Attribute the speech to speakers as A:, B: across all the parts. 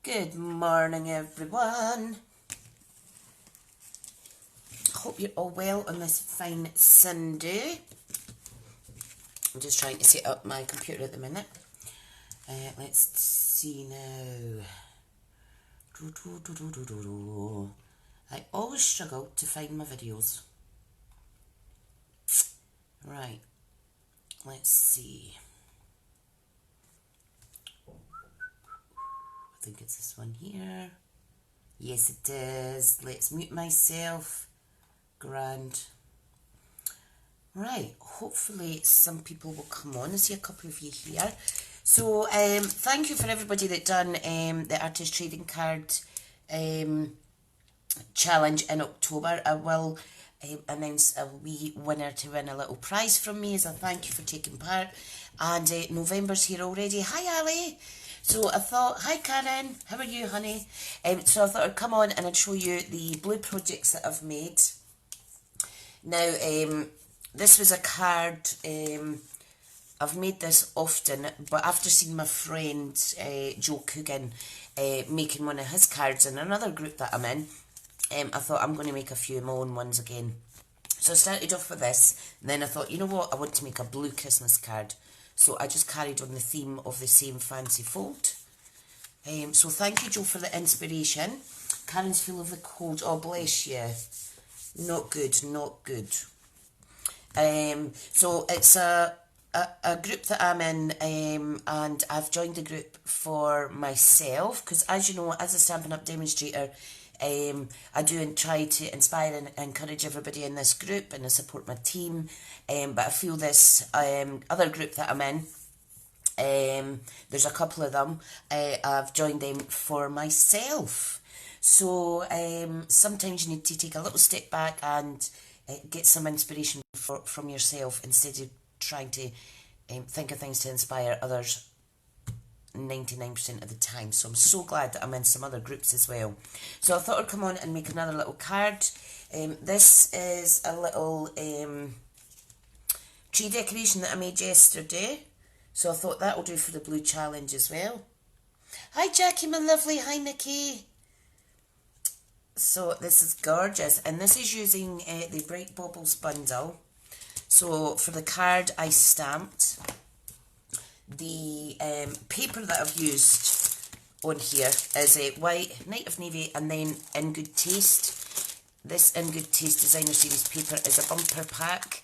A: Good morning, everyone. Hope you're all well on this fine Sunday. I'm just trying to set up my computer at the minute. Let's see now. I always struggle to find my videos. Right, let's see. I think it's this one here. Yes, it is. Let's mute myself. Grand. Right, hopefully some people will come on. I see a couple of you here. So, thank you for everybody that done the Artist Trading Card challenge in October. I will announce a wee winner to win a little prize from me as a thank you for taking part. And November's here already. Hi, Ali. So I thought, hi Karen, how are you, honey? So I thought I'd come on and I'd show you the blue projects that I've made. Now, this was a card, I've made this often, but after seeing my friend Joe Coogan making one of his cards in another group that I'm in, I thought I'm going to make a few of my own ones again. So I started off with this, and then I thought, you know what, I want to make a blue Christmas card. So I just carried on the theme of the same fancy fold. So thank you, Joe, for the inspiration. Karen's full of the cold. Oh, bless you. Not good, not good. So it's a group that I'm in, and I've joined the group for myself, because as you know, as a Stampin' Up! Demonstrator, I do try to inspire and encourage everybody in this group, and I support my team, but I feel this other group that I'm in, there's a couple of them, I've joined them for myself. So sometimes you need to take a little step back and get some inspiration from yourself instead of trying to think of things to inspire others 99% of the time. So I'm so glad that I'm in some other groups as well. So I thought I'd come on and make another little card. This is a little tree decoration that I made yesterday. So I thought that will do for the blue challenge as well. Hi Jackie, my lovely. Hi Nikki. So this is gorgeous, and this is using the Bright Baubles bundle. So for the card I stamped. The paper that I've used on here is a white, Night of Navy, and then In Good Taste. This In Good Taste Designer Series paper is a bumper pack,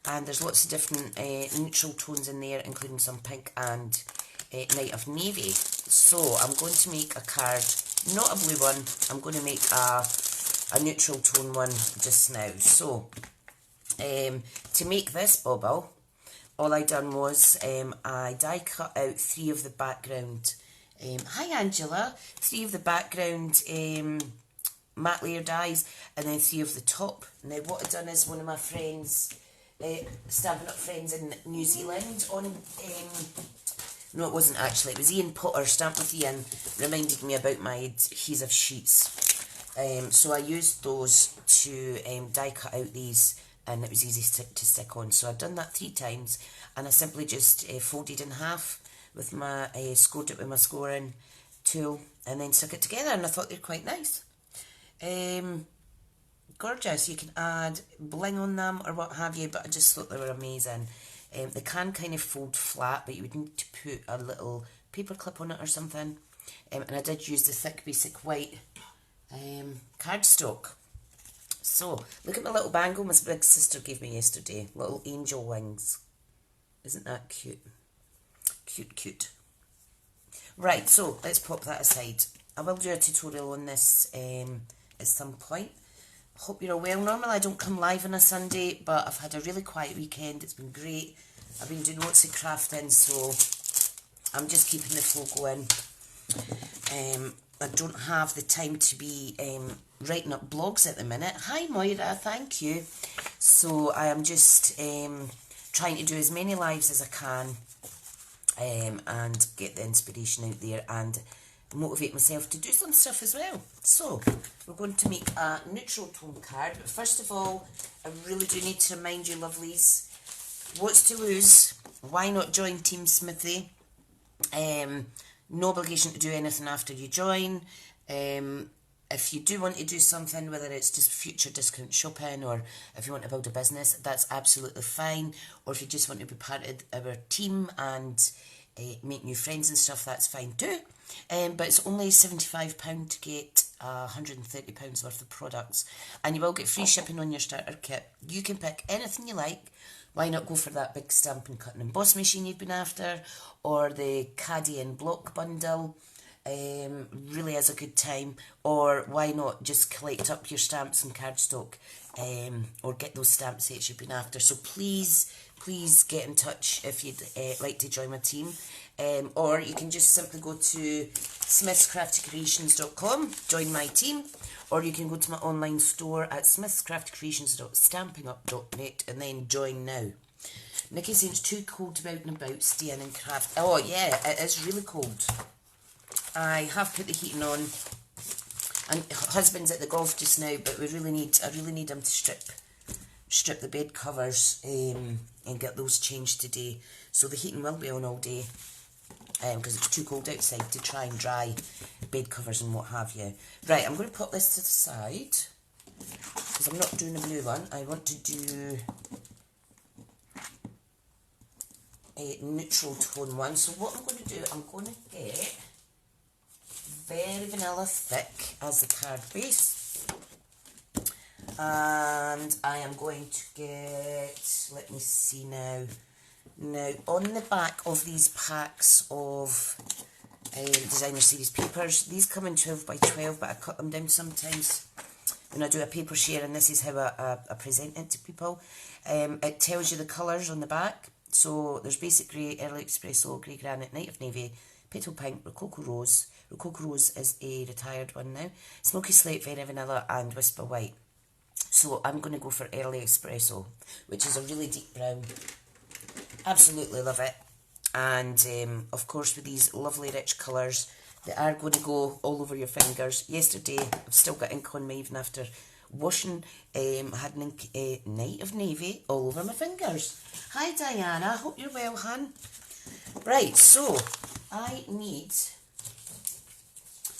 A: and there's lots of different neutral tones in there, including some pink and Night of Navy. So I'm going to make a card, not a blue one, I'm going to make a neutral tone one just now. So to make this bauble, all I done was I die cut out 3 of the background, hi Angela, 3 of the background matte layer dies, and then 3 of the top. Now what I've done is one of my friends, Stampin' Up! Friends in New Zealand, on, no it wasn't actually, it was Ian Potter, Stamp with Ian, reminded me about my adhesive sheets. So I used those to die cut out these, and it was easy to stick on. So I've done that 3 times, and I simply just folded in half with my, scored it with my scoring tool, and then stuck it together, and I thought they're quite nice. Gorgeous. You can add bling on them or what have you, but I just thought they were amazing. They can kind of fold flat, but you would need to put a little paper clip on it or something. And I did use the thick basic white cardstock. So, look at my little bangle my big sister gave me yesterday. Little angel wings. Isn't that cute? Cute, cute. Right, so let's pop that aside. I will do a tutorial on this at some point. Hope you're all well. Normally I don't come live on a Sunday, but I've had a really quiet weekend. It's been great. I've been doing lots of crafting, so I'm just keeping the flow going. I don't have the time to be writing up blogs at the minute. Hi Moira, thank you. So I am just trying to do as many lives as I can and get the inspiration out there and motivate myself to do some stuff as well. So we're going to make a neutral tone card, but first of all I really do need to remind you lovelies, what's to lose? Why not join Team Smithy? No obligation to do anything after you join. If you do want to do something, whether it's just future discount shopping or if you want to build a business, that's absolutely fine. Or if you just want to be part of our team and make new friends and stuff, that's fine too. But it's only £75 to get £130 worth of products, and you will get free shipping on your starter kit. You can pick anything you like. Why not go for that big Stampin' Cut and Emboss machine you've been after, or the Caddy and Block bundle? Really is a good time. Or why not just collect up your stamps and cardstock, or get those stamp sets you've been after. So please get in touch if you'd like to join my team. Or you can just simply go to smithscraftycreations.com, join my team, or you can go to my online store at smithscraftycreations.stampinup.net and then join now. Nikki says it's too cold to be out and about, stay in and craft. Oh yeah, it is really cold. I have put the heating on, and husband's at the golf just now, but I really need him to strip the bed covers and get those changed today. So the heating will be on all day, because it's too cold outside to try and dry bed covers and what have you. Right, I'm going to put this to the side because I'm not doing a blue one. I want to do a neutral tone one. So what I'm going to do, I'm going to get very vanilla thick as the card base, and I am going to get, let me see now, on the back of these packs of designer series papers, these come in 12 by 12, but I cut them down sometimes when I do a paper share, and this is how I present it to people. It tells you the colours on the back. So there's basic grey, early espresso, grey granite, night of navy, petal pink, rococo rose. Rococo rose is a retired one now. Smoky slate, very vanilla, and whisper white. So I'm going to go for early espresso, which is a really deep brown. Absolutely love it. And of course, with these lovely rich colours, they are going to go all over your fingers. Yesterday, I've still got ink on me even after washing. I had an ink, night of navy all over my fingers. Hi Diana, hope you're well, hun. Right, so I need,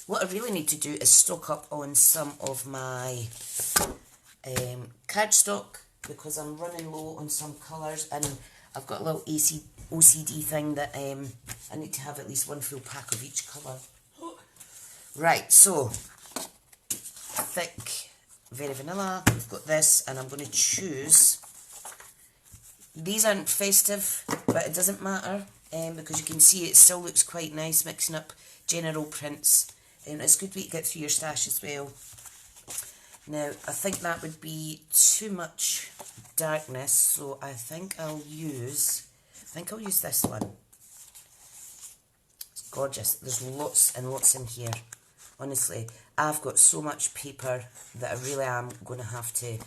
A: what I really need to do is stock up on some of my cardstock, because I'm running low on some colours, and I've got a little OCD thing that I need to have at least one full pack of each colour. Right, so thick, very vanilla. We've got this, and I'm going to choose. These aren't festive, but it doesn't matter, because you can see it still looks quite nice, mixing up general prints. It's a good way to get through your stash as well. Now, I think that would be too much darkness, so I think I'll use this one. It's gorgeous. There's lots and lots in here. Honestly, I've got so much paper that I really am going to have to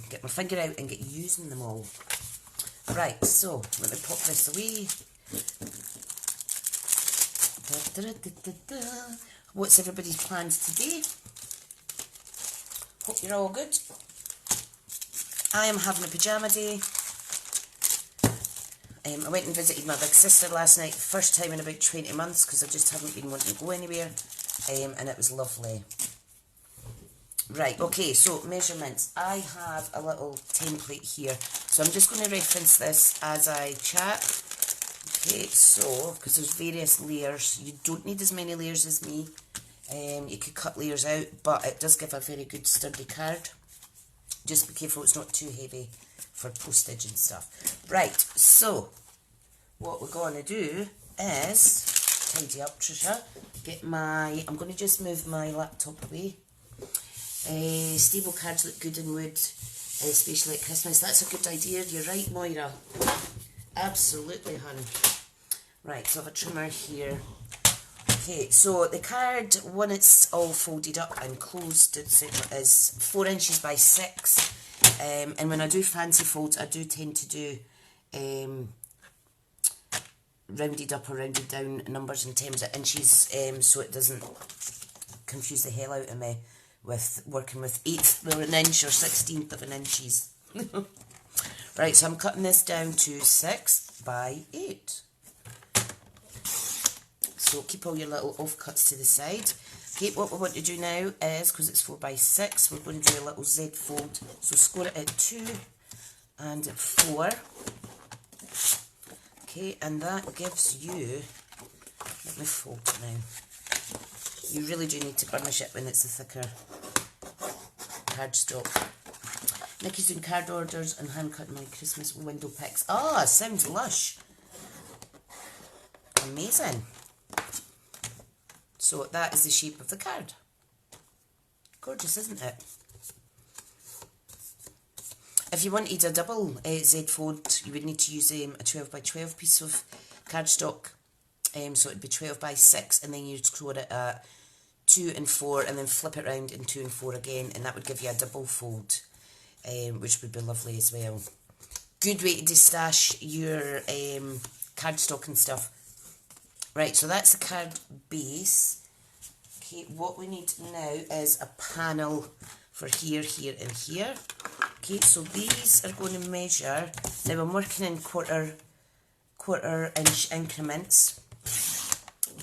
A: get my finger out and get using them all. Right, so let me pop this away. What's everybody's plans today? Hope you're all good. I am having a pyjama day. I went and visited my big sister last night, first time in about 20 months, because I just haven't been wanting to go anywhere, and it was lovely. Right, okay, so measurements. I have a little template here, so I'm just going to reference this as I chat. Okay, so, because there's various layers, you don't need as many layers as me. You could cut layers out, but it does give a very good sturdy card. Just be careful it's not too heavy for postage and stuff. Right, so what we're going to do is tidy up, Tricia. I'm going to just move my laptop away. Stable cards look good in wood, especially at Christmas. That's a good idea. You're right, Moira. Absolutely, hun. Right, so I have a trimmer here. Okay, so the card, when it's all folded up and closed, is 4 inches by 6. And when I do fancy folds, I do tend to do rounded up or rounded down numbers in terms of inches, so it doesn't confuse the hell out of me with working with 1/8 of an inch or 1/16 of an inches. Right, so I'm cutting this down to 6 by 8. So keep all your little offcuts to the side. Okay, what we want to do now is, because it's 4 by 6, we're going to do a little Z fold. So score it at 2 and 4. Okay, and that gives you, let me fold it now. You really do need to burnish it when it's a thicker cardstock. Nikki's doing card orders and hand cutting my Christmas window picks. Ah, sounds lush. Amazing. So that is the shape of the card. Gorgeous, isn't it? If you wanted a double Z fold, you would need to use a 12 by 12 piece of cardstock. So it would be 12 by 6, and then you'd score it at 2 and 4, and then flip it round in 2 and 4 again, and that would give you a double fold, which would be lovely as well. Good way to destash your cardstock and stuff. Right, so that's the card base. Okay, what we need now is a panel for here, here and here. Okay, so these are going to measure, now I'm working in quarter inch increments,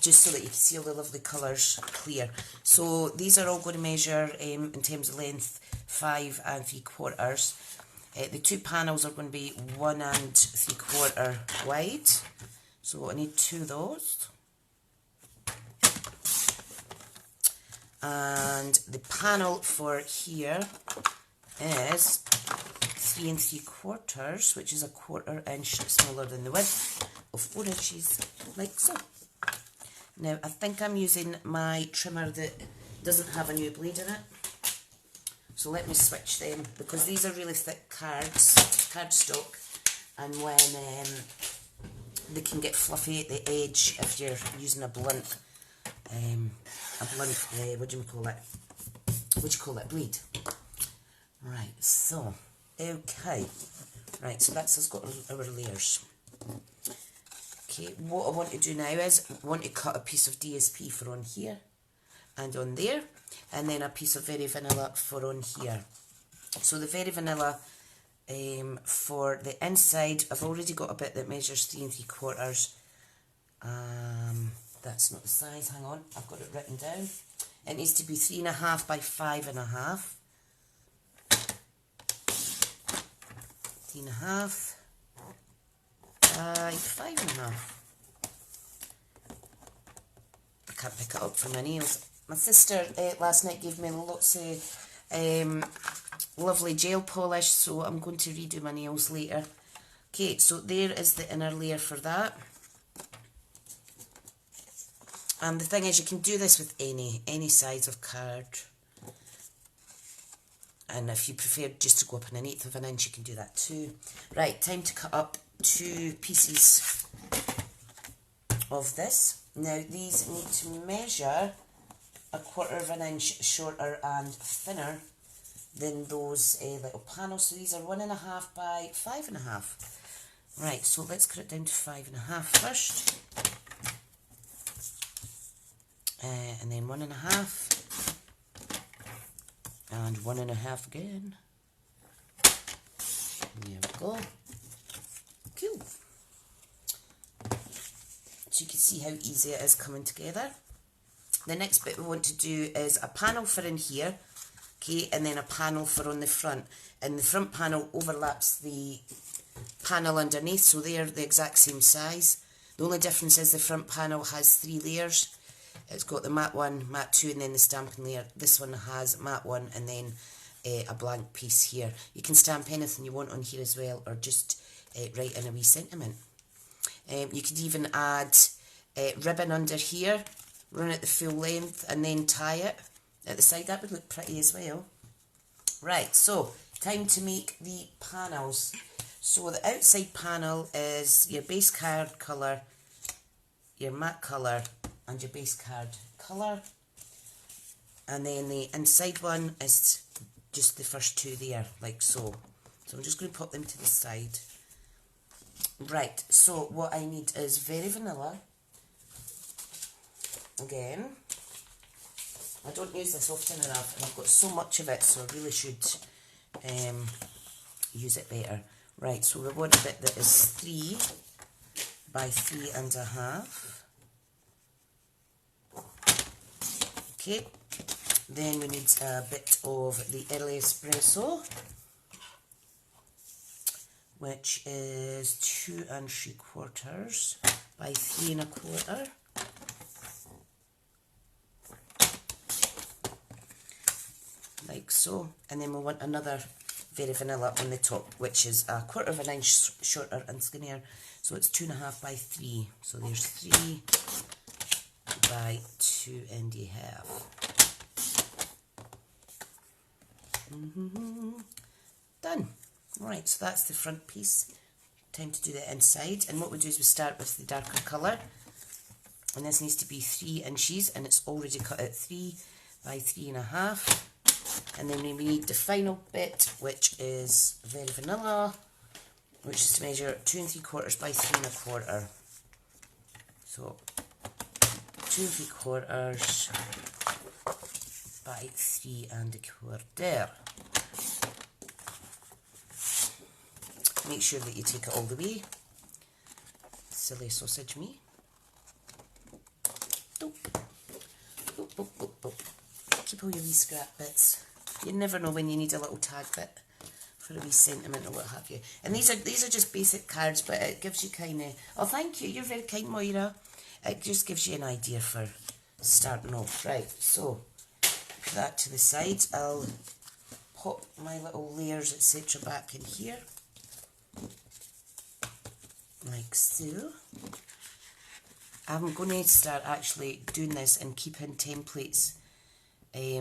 A: just so that you can see all the lovely colours clear. So these are all going to measure, in terms of length, 5 and 3/4. The two panels are going to be 1 and 3/4 wide. So I need 2 of those. And the panel for here is 3 and 3/4, which is a 1/4 inch smaller than the width of 4 inches, like so. Now I think I'm using my trimmer that doesn't have a new blade in it. So let me switch them, because these are really thick cardstock, and when they can get fluffy at the edge if you're using a blunt, what do you call it? What do you call it? Blade. Right, so, okay. Right, so that's us got our layers. Okay, what I want to do now is, I want to cut a piece of DSP for on here, and on there, and then a piece of Very Vanilla for on here. So the Very Vanilla, for the inside, I've already got a bit that measures 3 and 3/4. That's not the size, hang on, I've got it written down. It needs to be 3.5 by 5.5. 3.5 by 5.5. I can't pick it up from my nails. My sister last night gave me lots of lovely gel polish, so I'm going to redo my nails later. Okay, so there is the inner layer for that. And the thing is, you can do this with any size of card. And if you prefer just to go up in 1/8 of an inch, you can do that too. Right, time to cut up 2 pieces of this. Now these need to measure 1/4 inch shorter and thinner than those little panels. So these are 1.5 by 5.5. Right, so let's cut it down to 5.5 first. And then 1.5. And 1.5 again. There we go. Cool. So you can see how easy it is coming together. The next bit we want to do is a panel for in here, okay, and then a panel for on the front. And the front panel overlaps the panel underneath, so they're the exact same size. The only difference is the front panel has 3 layers. It's got the matte 1, matte 2, and then the stamping layer. This one has matte 1 and then a blank piece here. You can stamp anything you want on here as well, or just write in a wee sentiment. You could even add ribbon under here, run it the full length, and then tie it at the side. That would look pretty as well. Right, so time to make the panels. So the outside panel is your base card colour, your matte colour, and your base card colour, and then the inside one is just the first 2 there, like so. So I'm just going to pop them to the side. Right, so what I need is Very Vanilla. Again, I don't use this often enough, and I've got so much of it, so I really should use it better. Right, so we want a bit that is 3 by 3.5. Okay, then we need a bit of the early espresso, which is 2 3/4 by 3 1/4. Like so. And then we want another very vanilla on the top, which is 1/4 of an inch shorter and skinnier. So it's 2 1/2 by 3. So there's 3 by 2 1/2. Done. Right, so that's the front piece. Time to do the inside. And what we do is we start with the darker colour. And this needs to be 3 inches, and it's already cut at 3 by 3 1/2. And then we need the final bit, which is very vanilla, which is to measure 2 3/4 by 3 1/4. So 2 3/4 by 3 1/4. Make sure that you take it all the way. Silly sausage me. Doop. Boop, boop, boop, boop. Keep all your wee scrap bits. You never know when you need a little tag bit for a wee sentiment or what have you. And these are just basic cards, but it gives you kind of... Oh, thank you. You're very kind, Moira. It just gives you an idea for starting off. Right, so put that to the side. I'll pop my little layers, etc. back in here. Like so. I'm going to start actually doing this and keeping templates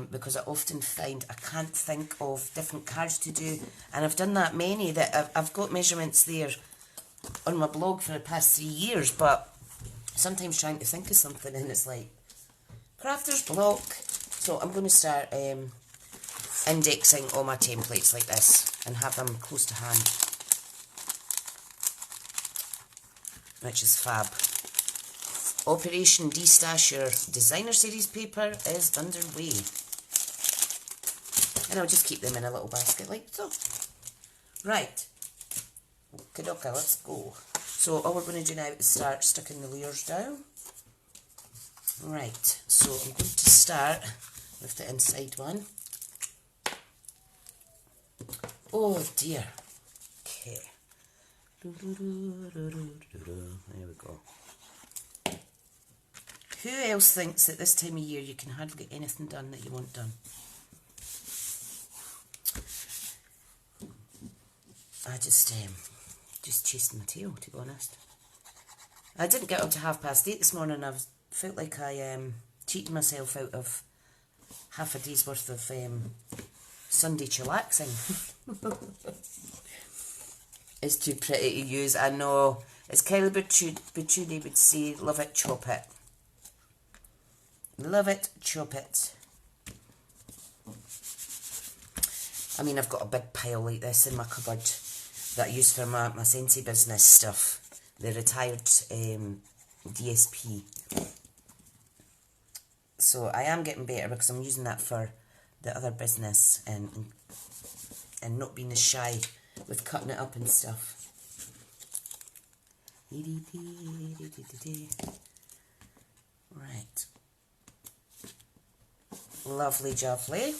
A: because I often find I can't think of different cards to do, and I've done that many that I've got measurements there on my blog for the past 3 years, but sometimes trying to think of something and it's like crafter's block. So I'm going to start indexing all my templates like this and have them close to hand, which is fab. Operation Destash Your Designer Series paper is underway. And I'll just keep them in a little basket like so. Right. Okie-dokie, let's go. So all we're going to do now is start sticking the layers down. Right, so I'm going to start with the inside one. Oh dear. Okay. There we go. Who else thinks that this time of year you can hardly get anything done that you want done? I just chasing my tail, to be honest. I didn't get up to 8:30 this morning. I felt like I cheated myself out of half a day's worth of Sunday chillaxing. It's too pretty to use, I know. As Kylie Bertrude would say, love it, chop it. Love it, chop it. I mean, I've got a big pile like this in my cupboard that I use for my Sensei business stuff. The retired DSP. So I am getting better because I'm using that for the other business and not being as shy with cutting it up and stuff. Right. Lovely jubbly.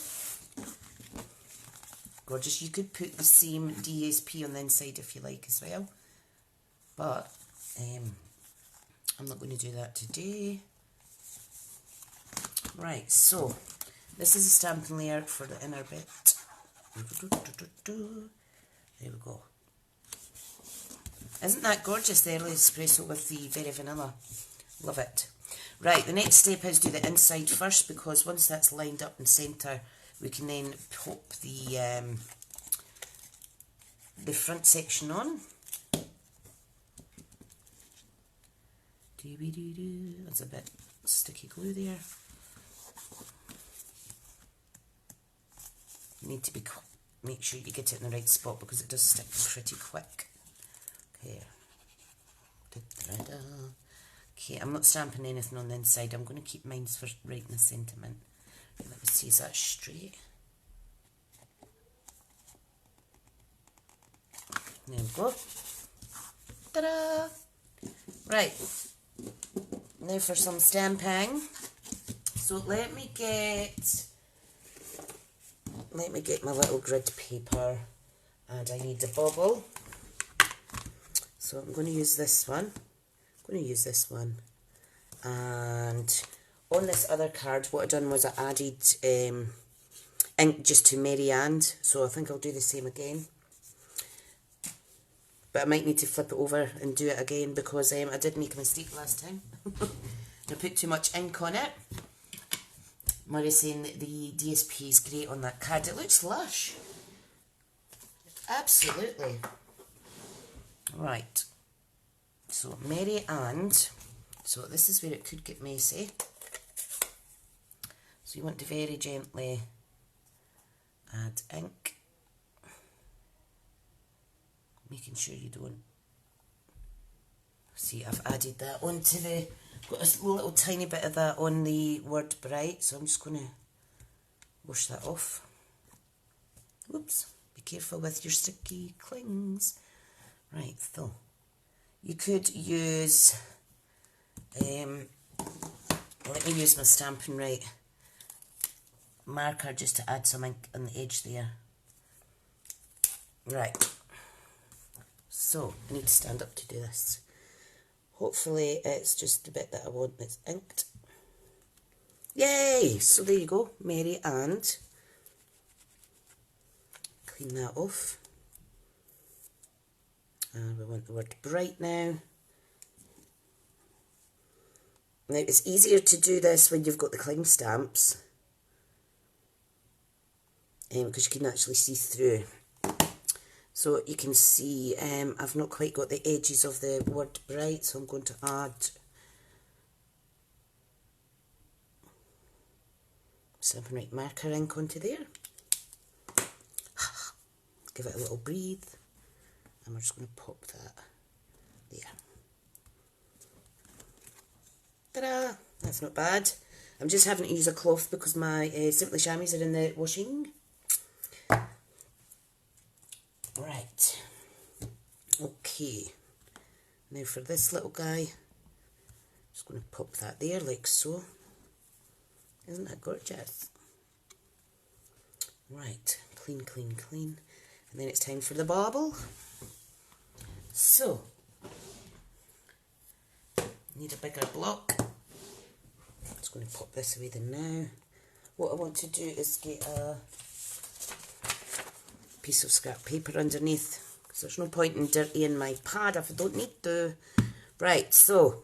A: Gorgeous. You could put the same DSP on the inside if you like as well. But I'm not going to do that today. Right, so this is a stamping layer for the inner bit. There we go. Isn't that gorgeous, the early espresso with the very vanilla? Love it. Right, the next step is do the inside first, because once that's lined up in centre, we can then pop the front section on. That's a bit sticky glue there. You need to make sure you get it in the right spot because it does stick pretty quick. Okay. Okay, I'm not stamping anything on the inside. I'm going to keep mine for writing the sentiment. Let me see, is that straight? There we go. Ta-da! Right. Now for some stamping. So let me get my little grid paper, and I need a bauble. So I'm going to use this one. And on this other card, what I done was I added ink just to Mary Ann. So I think I'll do the same again. But I might need to flip it over and do it again because I did make a mistake last time. I put too much ink on it. Murray's saying that the DSP is great on that card. It looks lush. Absolutely. Right. So Mary Ann. So this is where it could get messy. So you want to very gently add ink. Making sure you don't... See, I've added that onto the... Got a little tiny bit of that on the word bright, so I'm just going to wash that off. Whoops, be careful with your sticky clings. Right, so you could use, let me use my Stampin' Right marker just to add some ink on the edge there. Right, so I need to stand up to do this. Hopefully it's just the bit that I want that's inked. Yay! So there you go, Mary Ann. Clean that off. And we want the word bright now. Now it's easier to do this when you've got the cling stamps. Because you can actually see through. So you can see I've not quite got the edges of the word bright, so I'm going to add Stampin' Right marker ink onto there. Give it a little breathe, and we're just going to pop that there. Ta-da! That's not bad. I'm just having to use a cloth because my Simply Chamois are in the washing. Right, okay, now for this little guy, just going to pop that there like so. Isn't that gorgeous? Right, clean, clean, clean, and then it's time for the bauble. So, need a bigger block. I'm just going to pop this away then now. What I want to do is get a piece of scrap paper underneath, because there's no point in dirtying my pad if I don't need to. Right, so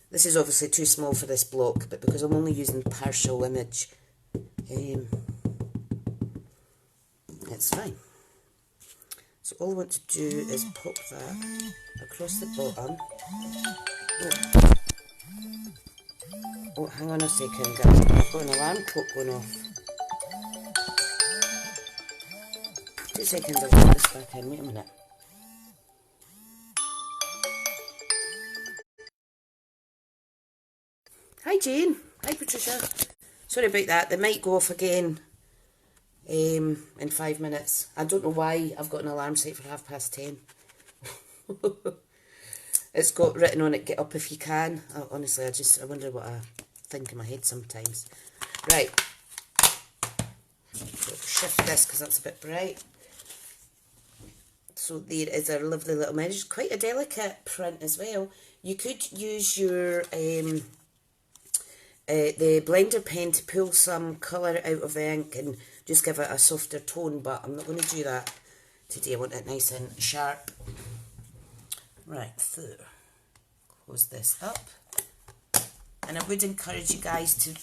A: this is obviously too small for this block, but because I'm only using partial image, it's fine. So all I want to do is pop that across the bottom. Oh, hang on a second guys, I've got an alarm clock going off. 2 seconds, I'll put this back in, wait a minute. Hi Jane, hi Patricia. Sorry about that, they might go off again in 5 minutes. I don't know why I've got an alarm set for 10:30. It's got written on it, get up if you can. Honestly, I wonder what I think in my head sometimes. Right, so shift this because that's a bit bright. So there is a lovely little image, quite a delicate print as well. You could use your the blender pen to pull some colour out of the ink and just give it a softer tone, but I'm not going to do that today. I want it nice and sharp. Right, so close this up. And I would encourage you guys to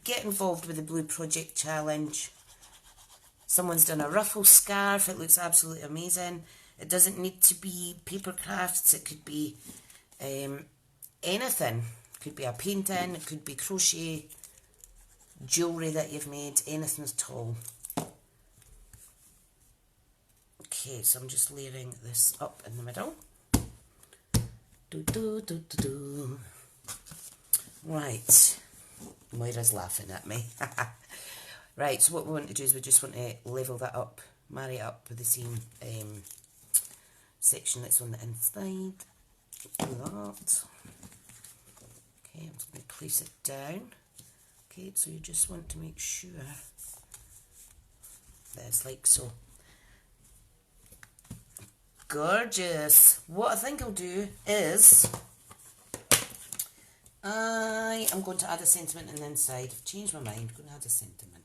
A: get involved with the Blue Project Challenge. Someone's done a ruffle scarf, it looks absolutely amazing. It doesn't need to be paper crafts, it could be anything. It could be a painting, it could be crochet, jewellery that you've made, anything at all. Okay, so I'm just layering this up in the middle. Right, Moira's laughing at me. Right, so what we want to do is we just want to level that up, marry it up with the same section that's on the inside. Do that. Okay, I'm just going to place it down. Okay, so you just want to make sure that it's like so. Gorgeous. What I think I'll do is I am going to add a sentiment on the inside. I've changed my mind. I'm going to add a sentiment.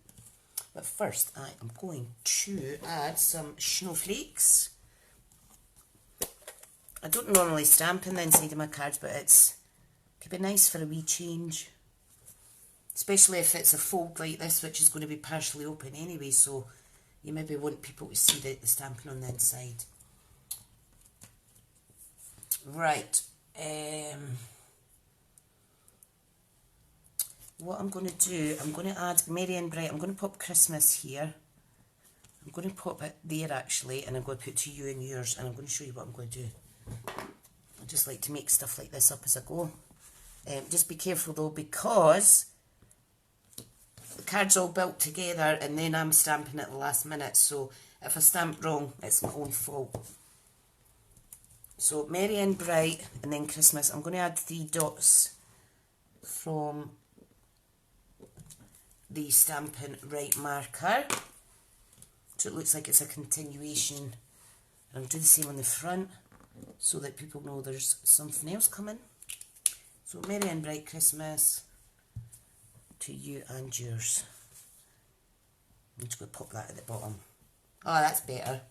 A: But first, I am going to add some snowflakes. I don't normally stamp in the inside of my cards, but it could be nice for a wee change. Especially if it's a fold like this, which is going to be partially open anyway, so you maybe want people to see the stamping on the inside. Right. What I'm going to do, I'm going to add Merry and Bright. I'm going to pop Christmas here. I'm going to pop it there actually, and I'm going to put to you and yours, and I'm going to show you what I'm going to do. I just like to make stuff like this up as I go. Just be careful though, because the card's all built together and then I'm stamping at the last minute, so if I stamp wrong, it's my own fault. So Merry and Bright and then Christmas. I'm going to add 3 dots from the Stampin' Right marker, so it looks like it's a continuation. And I'll do the same on the front so that people know there's something else coming. So Merry and Bright Christmas to you and yours. I'm just going to pop that at the bottom. Oh, that's better.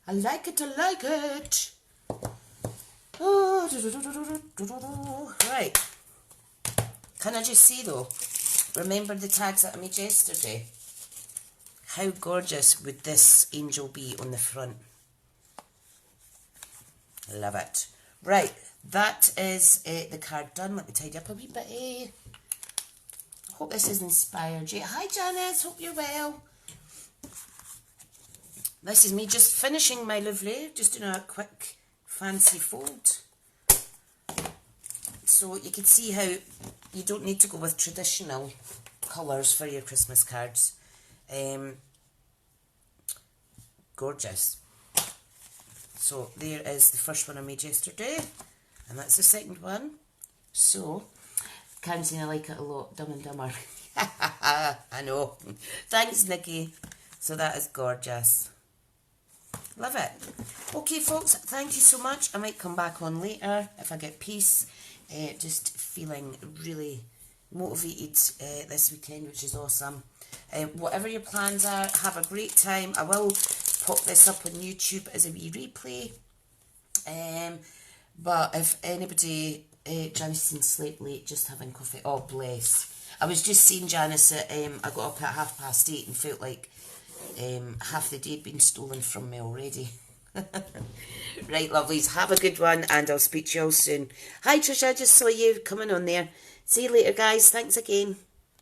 A: I like it, I like it. Oh, right. Can I just say though, remember the tags that I made yesterday? How gorgeous would this angel be on the front? Love it. Right, that is the card done. Let me tidy up a wee bit. I hope this has inspired you. Hi Janice, hope you're well. This is me just finishing my lovely, just doing a quick fancy fold. So you can see how you don't need to go with traditional colours for your Christmas cards. Gorgeous. So there is the first one I made yesterday, and that's the second one. So, Karen's saying I like it a lot, Dumb and Dumber. I know. Thanks, Nikki. So that is gorgeous. Love it. Okay, folks, thank you so much. I might come back on later if I get peace. Just feeling really motivated this weekend, which is awesome. Whatever your plans are, have a great time. I will pop this up on YouTube as a wee replay. But if anybody, Janice didn't sleep late, just having coffee. Oh, bless. I was just saying, Janice, that I got up at 8:30 and felt like half the day had been stolen from me already. Right, lovelies, have a good one, and I'll speak to you all soon. Hi, Tricia, I just saw you coming on there. See you later, guys. Thanks again.